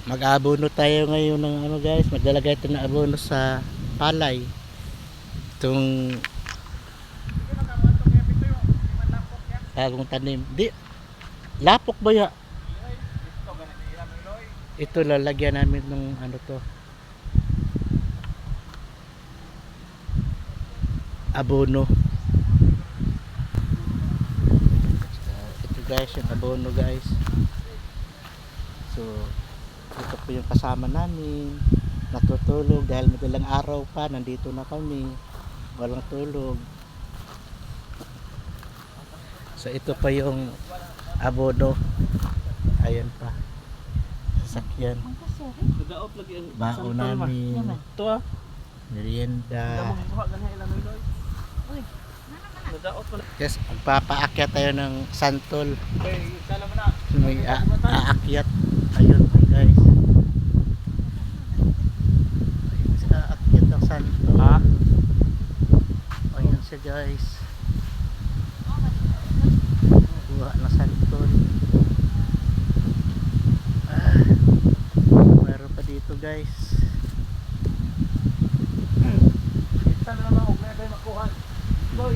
Mag-abono tayo ngayon ng ano guys, maglalagay tayo ng abono sa palay. Itong bagong tanim. Di, lapok ba ya? Ito lalagyan namin ng ano to. Abono. Ito guys, yung abono guys. So, ito po yung kasama namin. Natutulog dahil madalang araw pa. Nandito na kami. Walang tulog. So, ito pa yung abono. Ayan pa. Sasakyan. Bao namin. Ito ah. Merienda. Yes, magpapaakyat tayo ng santol. May aakyat. Ayun guys. Aakyat ng santol. Ayun siya guys. Buha ng santol. Meron pa dito guys. Sana naman huwag na kayo makuha. Boy.